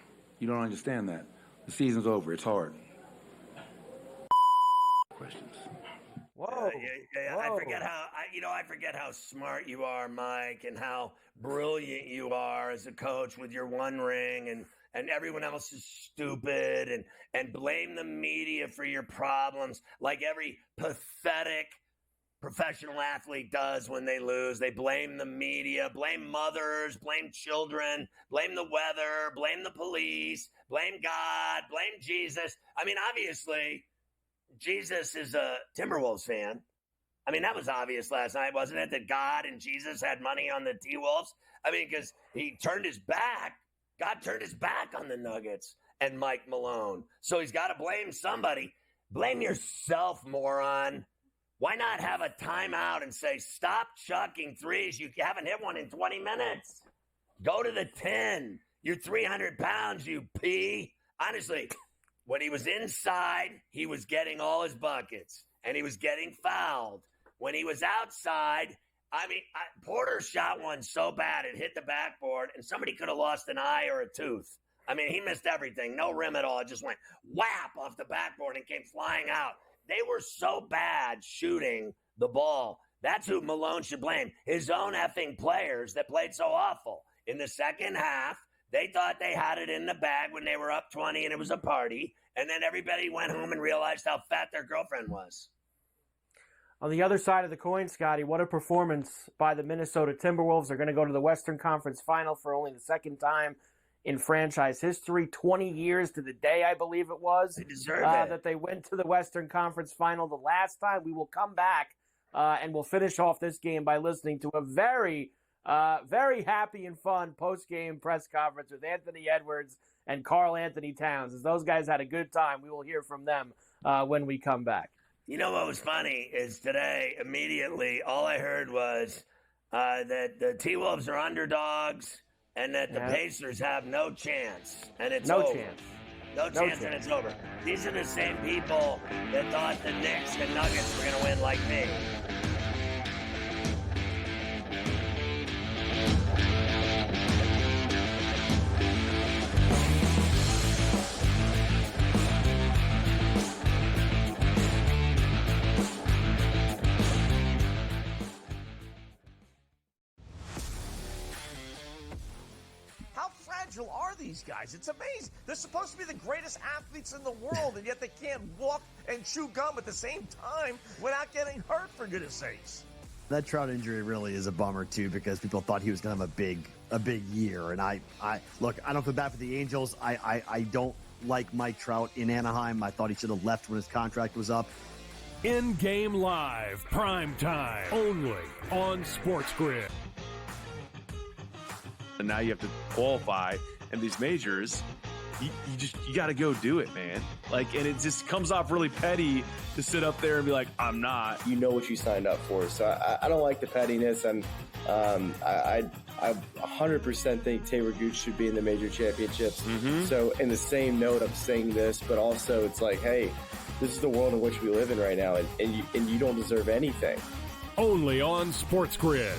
You don't understand that. The season's over. It's hard. Questions. Whoa. I forget how smart you are, Mike, and how brilliant you are as a coach with your 1 ring, and everyone else is stupid, and blame the media for your problems like every pathetic professional athlete does when they lose. They blame the media, blame mothers, blame children, blame the weather, blame the police, blame God, blame Jesus. I mean, obviously, Jesus is a Timberwolves fan. I mean, that was obvious last night, wasn't it? That God and Jesus had money on the T-Wolves? I mean, because he turned his back. God turned his back on the Nuggets and Mike Malone. So he's got to blame somebody. Blame yourself, moron. Why not have a timeout and say, stop chucking threes? You haven't hit one in 20 minutes. Go to the 10. You're 300 pounds, you pea. Honestly, when he was inside, he was getting all his buckets, and he was getting fouled. When he was outside, Porter shot one so bad it hit the backboard, and somebody could have lost an eye or a tooth. I mean, he missed everything. No rim at all. It just went whap off the backboard and came flying out. They were so bad shooting the ball. That's who Malone should blame. His own effing players that played so awful. In the second half, they thought they had it in the bag when they were up 20 and it was a party. And then everybody went home and realized how fat their girlfriend was. On the other side of the coin, Scotty, what a performance by the Minnesota Timberwolves. They're going to go to the Western Conference Final for only the second time in franchise history. 20 years to the day, I believe it was, they deserve it. That they went to the Western Conference Final the last time. We will come back and we'll finish off this game by listening to a very, very happy and fun post-game press conference with Anthony Edwards and Karl Anthony Towns. As those guys had a good time, we will hear from them when we come back. You know what was funny is today, immediately, all I heard was that the T-Wolves are underdogs and that the Pacers have no chance. And it's over. No chance, and it's over. These are the same people that thought the Knicks and Nuggets were going to win like me. fragile are these guys? It's amazing. They're supposed to be the greatest athletes in the world, and yet they can't walk and chew gum at the same time without getting hurt, for goodness sakes. That Trout injury really is a bummer too, because people thought he was going to have a big year. And I look, I don't feel bad for the Angels. I don't like Mike Trout in Anaheim. I thought he should have left when his contract was up. In-game live, prime time, only on SportsGrid. And now you have to qualify, and these majors, you got to go do it, man. Like, and it just comes off really petty to sit up there and be like, I'm not. You know what you signed up for. So I don't like the pettiness, and I 100% think Taylor Gooch should be in the major championships. So in the same note, I'm saying this, but also it's like, hey, this is the world in which we live in right now, and you don't deserve anything. Only on SportsGrid.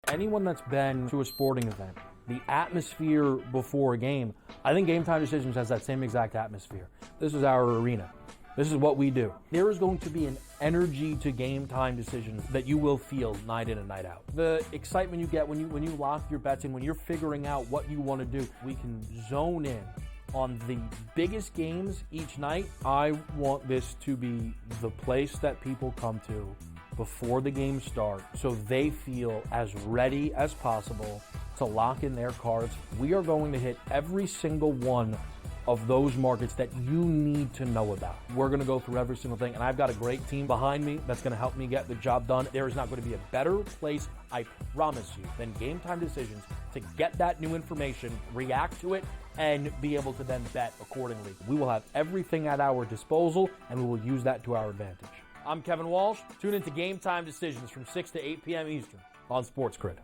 Anyone that's been to a sporting event, the atmosphere before a game, I think Game Time Decisions has that same exact atmosphere. This is our arena. This is what we do. There is going to be an energy to Game Time Decisions that you will feel night in and night out. The excitement you get when you lock your bets in, when you're figuring out what you want to do, we can zone in on the biggest games each night. I want this to be the place that people come to before the games start so they feel as ready as possible to lock in their cards. We are going to hit every single one of those markets that you need to know about. We're going to go through every single thing, and I've got a great team behind me that's going to help me get the job done. There is not going to be a better place, I promise you, than Game Time Decisions to get that new information, react to it, and be able to then bet accordingly. We will have everything at our disposal, and we will use that to our advantage. I'm Kevin Walsh. Tune into Game Time Decisions from 6 to 8 p.m. Eastern on SportsGrid.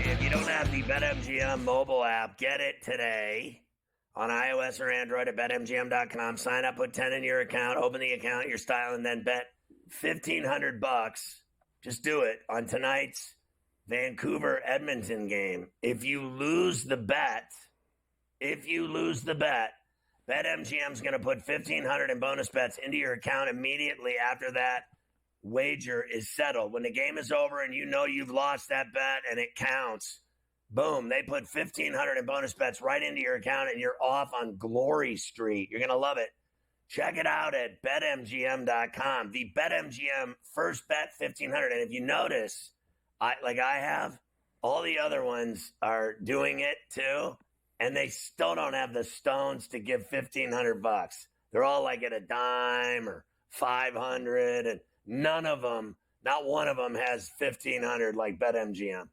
If you don't have the BetMGM mobile app, get it today on iOS or Android at BetMGM.com. Sign up, put 10 in your account, open the account, your style, and then bet $1,500. Just do it on tonight's Vancouver-Edmonton game. If you lose the bet, BetMGM's going to put $1,500 in bonus bets into your account immediately after that wager is settled. When the game is over and you know you've lost that bet and it counts, boom, they put $1,500 in bonus bets right into your account and you're off on Glory Street. You're going to love it. Check it out at BetMGM.com. The BetMGM first bet $1,500. And if you notice, I have, all the other ones are doing it too, and they still don't have the stones to give $1,500. They're all like at a dime or $500, and none of them, not one of them has $1,500 like BetMGM.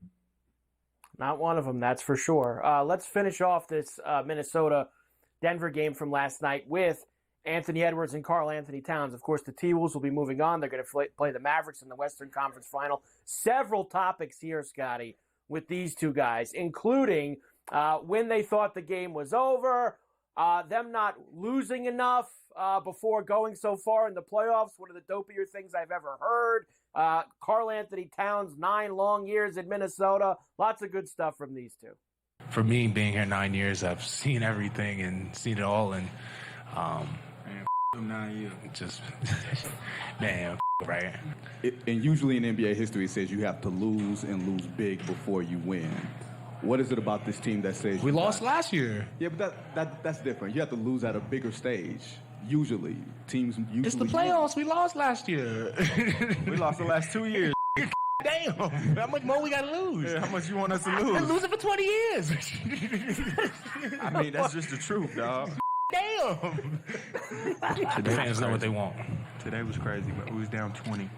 Not one of them, that's for sure. Let's finish off this Minnesota-Denver game from last night with Anthony Edwards and Karl Anthony Towns. Of course, the T-Wolves will be moving on. They're going to play the Mavericks in the Western Conference Final. Several topics here, Scotty, with these two guys, including when they thought the game was over, them not losing enough before going so far in the playoffs, one of the dopier things I've ever heard. Karl Anthony Towns, 9 long years in Minnesota. Lots of good stuff from these two. For me, being here 9 years, I've seen everything and seen it all. And, 9 years. Just, man, right? And usually in NBA history, it says you have to lose and lose big before you win. What is it about this team that says we lost last year? Yeah, but that's different. You have to lose at a bigger stage. Usually, teams usually. It's the playoffs. We lost last year. We lost the last 2 years. Damn, how much more we got to lose? Yeah, how much you want us to lose? I've been losing for 20 years. I mean, that's just the truth, dog. Damn. The fans know what they want. Today was crazy, but we was down 20.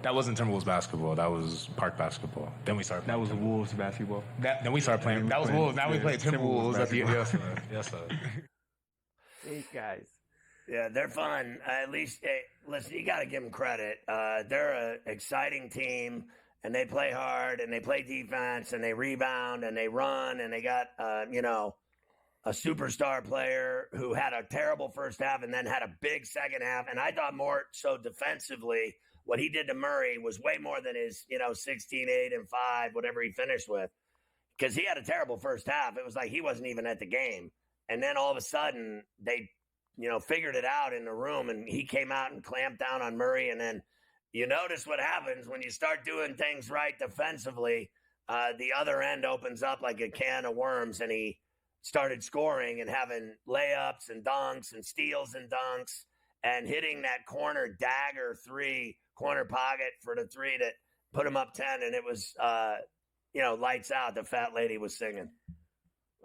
That wasn't Timberwolves basketball. That was Park basketball. Then we started. That was the Wolves basketball. Then we started playing. That was Wolves. Now we play Timberwolves at the end. Yes, sir. These guys. Yeah, they're fun. At least, listen, you got to give them credit. They're an exciting team, and they play hard, and they play defense, and they rebound, and they run, and they got, a superstar player who had a terrible first half and then had a big second half. And I thought more so defensively, what he did to Murray was way more than his, 16, 8, and 5, whatever he finished with. Because he had a terrible first half. It was like he wasn't even at the game. And then all of a sudden, they, figured it out in the room, and he came out and clamped down on Murray. And then you notice what happens when you start doing things right defensively. The other end opens up like a can of worms, and he started scoring and having layups and dunks and steals and dunks and hitting that corner dagger corner pocket for the 3 that put him up 10. And it was, lights out. The fat lady was singing.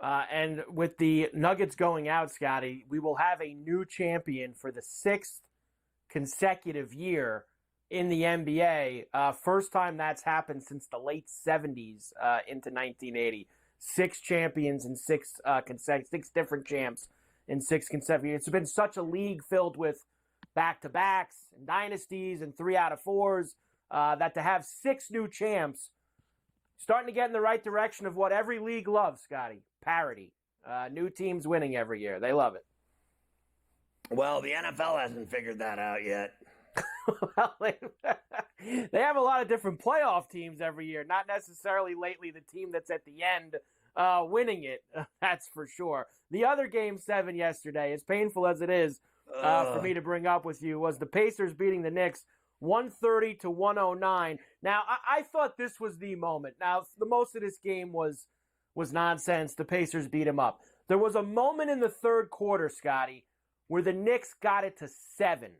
And with the Nuggets going out, Scotty, we will have a new champion for the 6th consecutive year in the NBA. First time that's happened since the late 70s into 1980. 6 champions and 6 different champs in 6 consecutive years. It's been such a league filled with back-to-backs and dynasties and 3 out of 4s that to have 6 new champs, starting to get in the right direction of what every league loves, Scotty. Parity. New teams winning every year. They love it. Well, the NFL hasn't figured that out yet. Well, they have a lot of different playoff teams every year, not necessarily lately the team that's at the end winning it, that's for sure. The other Game 7 yesterday, as painful as it is for me to bring up with you, was the Pacers beating the Knicks 130-109. Now, I thought this was the moment. Now, the most of this game was nonsense. The Pacers beat them up. There was a moment in the third quarter, Scotty, where the Knicks got it to 7.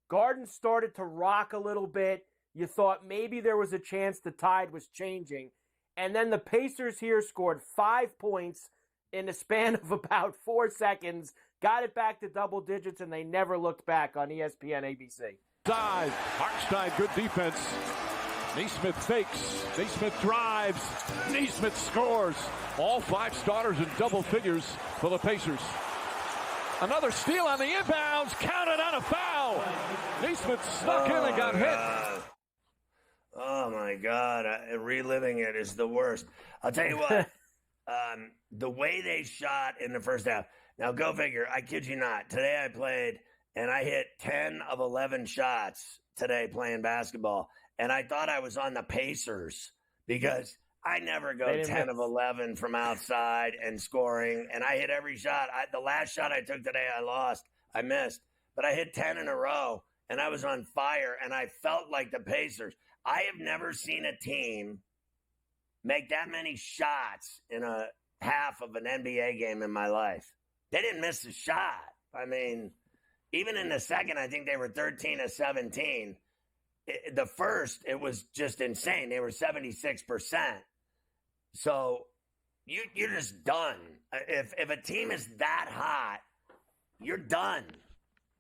Garden started to rock a little bit. You thought maybe there was a chance the tide was changing. And then the Pacers here scored 5 points in the span of about 4 seconds, got it back to double digits, and they never looked back on ESPN ABC. Side, Hartenstein, good defense. Neesmith fakes. Neesmith drives. Neesmith scores. All 5 starters in double figures for the Pacers. Another steal on the inbounds, counted on a foul. Neesmith snuck in and got hit. Oh, my God. Reliving it is the worst. I'll tell you what. The way they shot in the first half. Now, go figure. I kid you not. Today I played, and I hit 10 of 11 shots today playing basketball. And I thought I was on the Pacers because I never go 10 of 11 from outside and scoring. And I hit every shot. The last shot I took today, I lost. I missed. But I hit 10 in a row, and I was on fire, and I felt like the Pacers. I have never seen a team make that many shots in a half of an NBA game in my life. They didn't miss a shot. I mean, even in the second, I think they were 13 of 17. The first, it was just insane. They were 76%. So you're just done. If a team is that hot, you're done.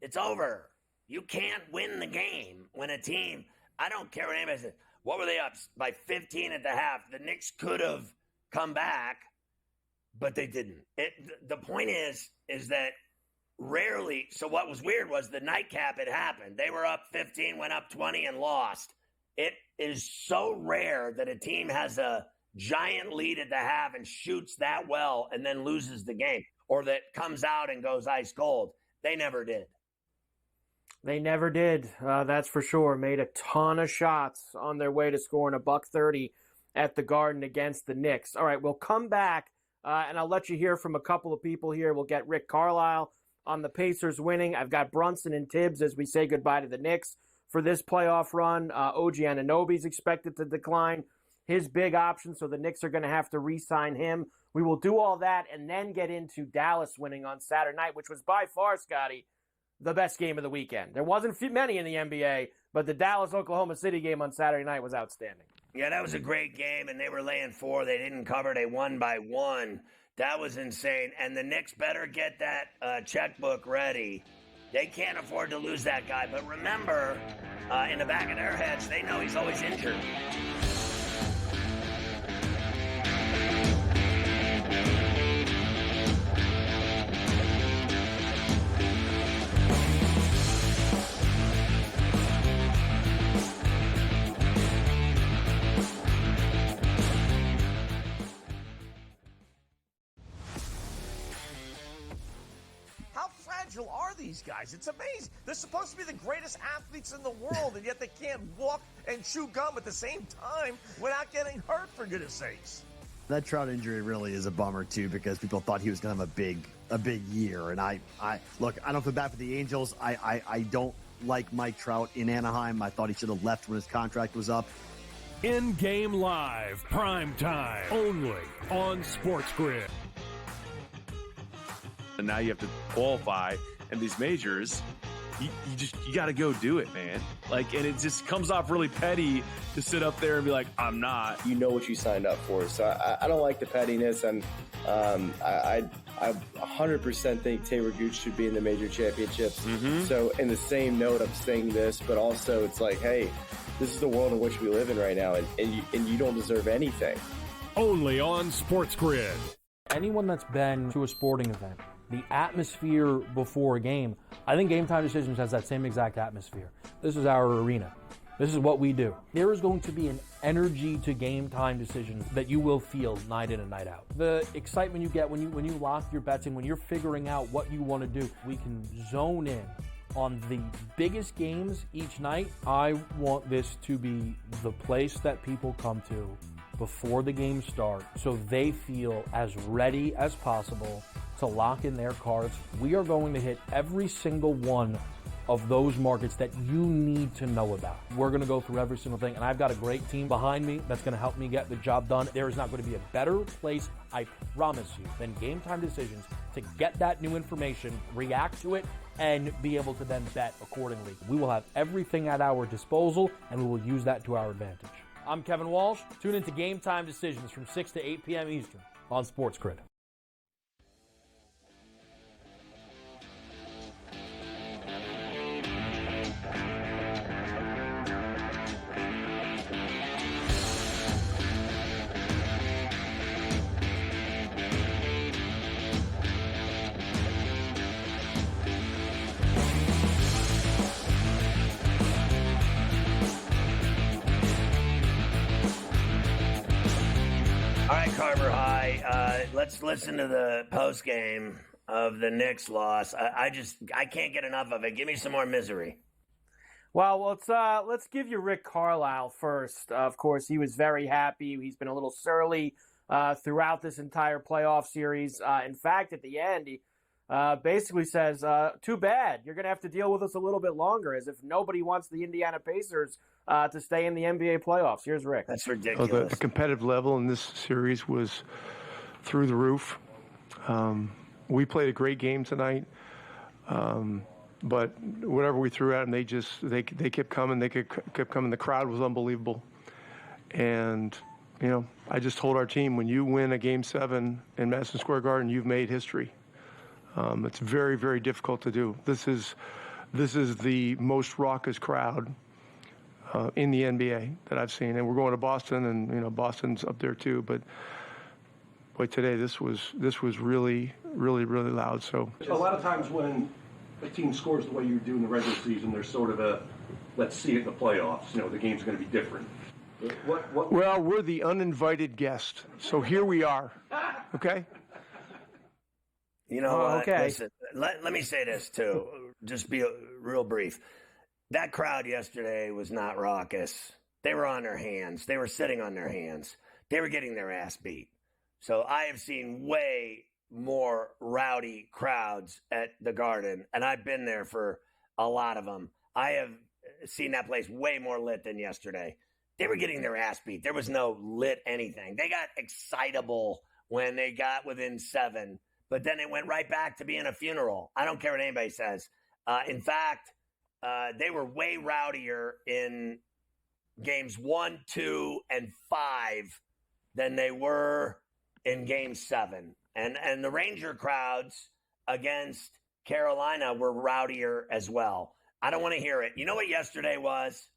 It's over. You can't win the game when a team, I don't care what anybody says. What were they up by 15 at the half? The Knicks could have come back, but they didn't. The point is that rarely, so what was weird was the nightcap had happened. They were up 15, went up 20, and lost. It is so rare that a team has a giant lead at the half and shoots that well and then loses the game, or that comes out and goes ice cold. They never did. They never did. That's for sure. Made a ton of shots on their way to scoring $130 at the Garden against the Knicks. All right, we'll come back, and I'll let you hear from a couple of people here. We'll get Rick Carlisle on the Pacers winning. I've got Brunson and Tibbs as we say goodbye to the Knicks for this playoff run. OG Anunoby's expected to decline his big option, so the Knicks are going to have to re-sign him. We will do all that and then get into Dallas winning on Saturday night, which was by far, Scotty, the best game of the weekend. There wasn't many in the NBA, but the Dallas-Oklahoma City game on Saturday night was outstanding. Yeah, that was a great game, and they were laying 4. They didn't cover. They won by 1. That was insane. And the Knicks better get that checkbook ready. They can't afford to lose that guy. But remember, in the back of their heads, they know he's always injured. fragile are these guys? It's amazing. They're supposed to be the greatest athletes in the world, and yet they can't walk and chew gum at the same time without getting hurt, for goodness sakes. That Trout injury really is a bummer too, because people thought he was going to have a big year. And I look, I don't feel bad for the Angels. I don't like Mike Trout in Anaheim. I thought he should have left when his contract was up. In-game live, prime time, only on SportsGrid. And now you have to qualify, and these majors, you got to go do it, man. Like, and it just comes off really petty to sit up there and be like, I'm not. You know what you signed up for. So I don't like the pettiness, and I 100% think Taylor Gooch should be in the major championships. So in the same note, I'm saying this, but also it's like, hey, this is the world in which we live in right now, and you don't deserve anything. Only on SportsGrid. Anyone that's been to a sporting event, the atmosphere before a game, I think Game Time Decisions has that same exact atmosphere. This is our arena. This is what we do. There is going to be an energy to Game Time Decisions that you will feel night in and night out. The excitement you get when you lock your bets in, when you're figuring out what you want to do, we can zone in on the biggest games each night. I want this to be the place that people come to before the games start so they feel as ready as possible to lock in their cards. We are going to hit every single one of those markets that you need to know about. We're going to go through every single thing, and I've got a great team behind me that's going to help me get the job done. There is not going to be a better place, I promise you, than Game Time Decisions to get that new information, react to it, and be able to then bet accordingly. We will have everything at our disposal, and we will use that to our advantage. I'm Kevin Walsh. Tune into Game Time Decisions from 6 to 8 p.m. Eastern on SportsGrid. All right, Carver High. Let's listen to the post game of the Knicks loss. I can't get enough of it. Give me some more misery. Well, let's give you Rick Carlisle first. Of course, he was very happy. He's been a little surly throughout this entire playoff series. In fact, at the end, he basically says, too bad. You're going to have to deal with us a little bit longer, as if nobody wants the Indiana Pacers to stay in the NBA playoffs. Here's Rick. That's ridiculous. The competitive level in this series was through the roof. We played a great game tonight, but whatever we threw at them, they kept coming. They kept coming. The crowd was unbelievable, and I just told our team, when you win a Game 7 in Madison Square Garden, you've made history. It's very, very difficult to do. This is the most raucous crowd in the NBA that I've seen, and we're going to Boston, and Boston's up there too. But boy, today this was really, really, really loud. So a lot of times when a team scores the way you do in the regular season, there's sort of a let's see it in the playoffs. The game's going to be different. Well, we're the uninvited guest, so here we are. Okay. You know what? Okay. Listen, let me say this, too. Just be real brief. That crowd yesterday was not raucous. They were on their hands. They were sitting on their hands. They were getting their ass beat. So I have seen way more rowdy crowds at the Garden, and I've been there for a lot of them. I have seen that place way more lit than yesterday. They were getting their ass beat. There was no lit anything. They got excitable when they got within 7. But then it went right back to being a funeral. I don't care what anybody says. In fact, they were way rowdier in games 1, 2, and 5 than they were in game 7. And the Ranger crowds against Carolina were rowdier as well. I don't want to hear it. You know what yesterday was?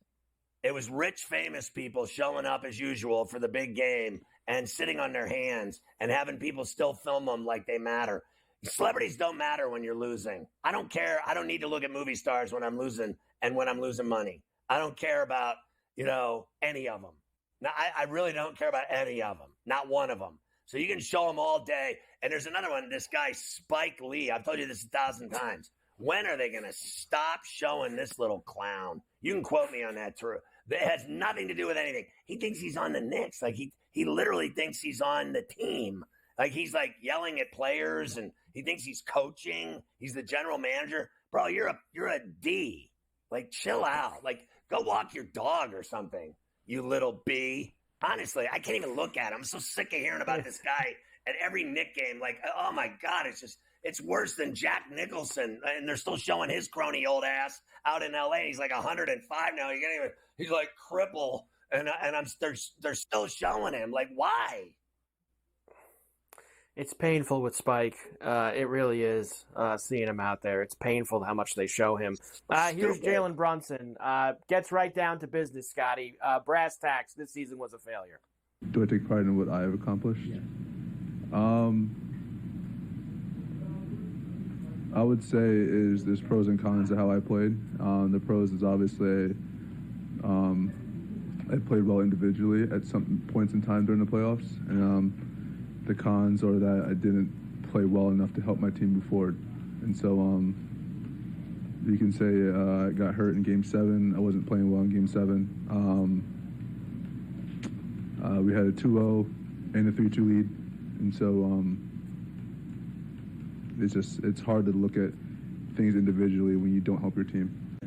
It was rich, famous people showing up as usual for the big game and sitting on their hands and having people still film them like they matter. Celebrities don't matter when you're losing. I don't care. I don't need to look at movie stars when I'm losing and when I'm losing money. I don't care about, any of them. Now, I really don't care about any of them. Not one of them. So you can show them all day. And there's another one, this guy, Spike Lee. I've told you this 1,000 times. When are they going to stop showing this little clown? You can quote me on that, Drew. It has nothing to do with anything. He thinks he's on the Knicks. Like, he literally thinks he's on the team. Like, he's, like, yelling at players, and he thinks he's coaching. He's the general manager. Bro, you're a D. Like, chill out. Like, go walk your dog or something, you little B. Honestly, I can't even look at him. I'm so sick of hearing about this guy at every Knick game. Like, oh, my God, it's worse than Jack Nicholson. And they're still showing his crony old ass out in L.A. He's like 105 now. He's like cripple. And they're still showing him. Like, why? It's painful with Spike. It really is, seeing him out there. It's painful how much they show him. Here's Jalen Brunson. Gets right down to business, Scotty. Brass tacks, this season was a failure. Do I take pride in what I have accomplished? Yeah. I would say there's pros and cons to how I played. The pros is obviously I played well individually at some points in time during the playoffs. And the cons are that I didn't play well enough to help my team move forward. And so you can say I got hurt in Game 7. I wasn't playing well in Game 7. We had a 2-0 and a 3-2 lead. And so it's hard to look at things individually when you don't help your team.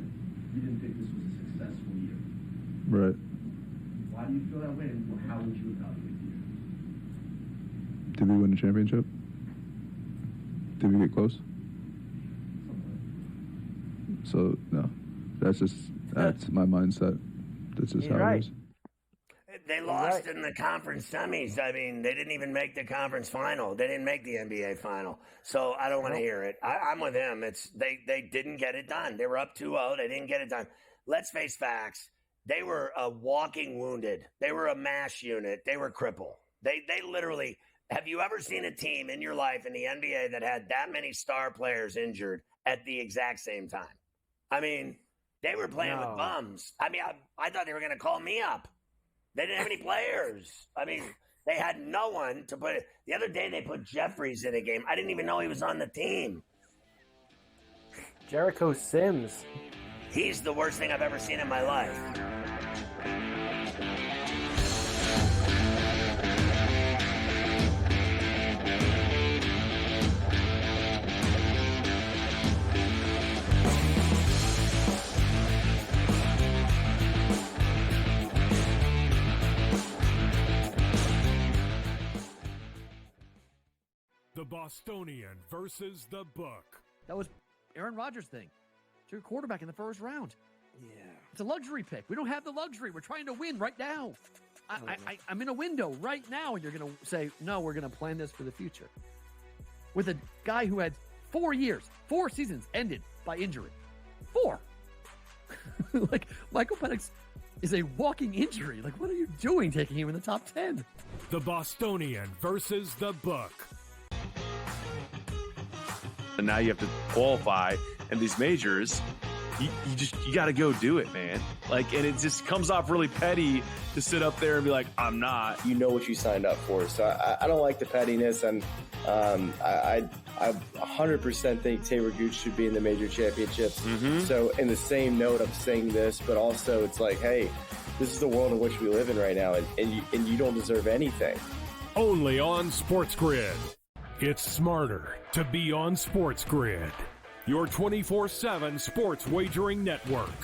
You didn't think this was a successful year. Right. Why do you feel that way, and how would you evaluate the year? Did we win the championship? Did we get close? So, no. That's my mindset. That's just how it is. They lost in the conference semis. I mean, they didn't even make the conference final. They didn't make the NBA final. So I don't want to hear it. I'm with him. They didn't get it done. They were up 2-0. They didn't get it done. Let's face facts. They were a walking wounded. They were a MASH unit. They were crippled. They literally – have you ever seen a team in your life in the NBA that had that many star players injured at the exact same time? I mean, they were playing with bums. I mean, I thought they were going to call me up. They didn't have any players. I mean, they had no one to put it. The other day they put Jeffries in a game. I didn't even know he was on the team. Jericho Sims. He's the worst thing I've ever seen in my life. The Bostonian versus the Book. That was Aaron Rodgers' thing. To your quarterback in the first round. Yeah. It's a luxury pick. We don't have the luxury. We're trying to win right now. I'm in a window right now, and you're going to say, no, we're going to plan this for the future. With a guy who had 4 seasons ended by injury. 4. Like, Michael Penix is a walking injury. Like, what are you doing taking him in the top 10? The Bostonian versus the Book. And now you have to qualify, and these majors, you got to go do it, man. Like, and it just comes off really petty to sit up there and be like, I'm not. You know what you signed up for. So I don't like the pettiness, and I 100% think Taylor Gooch should be in the major championships. Mm-hmm. So in the same note, I'm saying this, but also it's like, hey, this is the world in which we live in right now, and you don't deserve anything. Only on SportsGrid. It's smarter to be on SportsGrid, your 24/7 sports wagering network.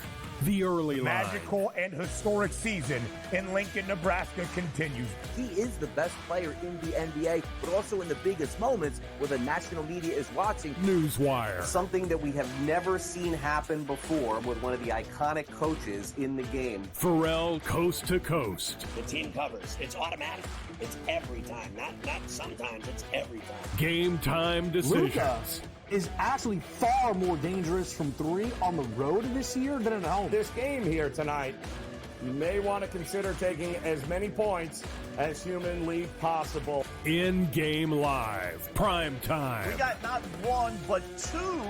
The early line. Magical and historic season in Lincoln, Nebraska continues. He is the best player in the NBA, but also in the biggest moments where the national media is watching. Newswire. Something that we have never seen happen before with one of the iconic coaches in the game. Ferrall coast to coast. The team covers. It's automatic. It's every time. Not sometimes. It's every time. Game time decisions. Luka is actually far more dangerous from 3 on the road this year than at home. This game here tonight, you may want to consider taking as many points as humanly possible. In-game live. Prime time. We got not 1, but 2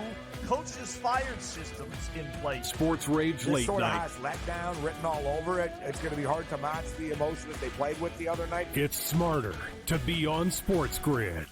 coaches fired systems in place. Sports Rage this Late sort of Night. has letdown written all over it. It's going to be hard to match the emotion that they played with the other night. It's smarter to be on SportsGrid.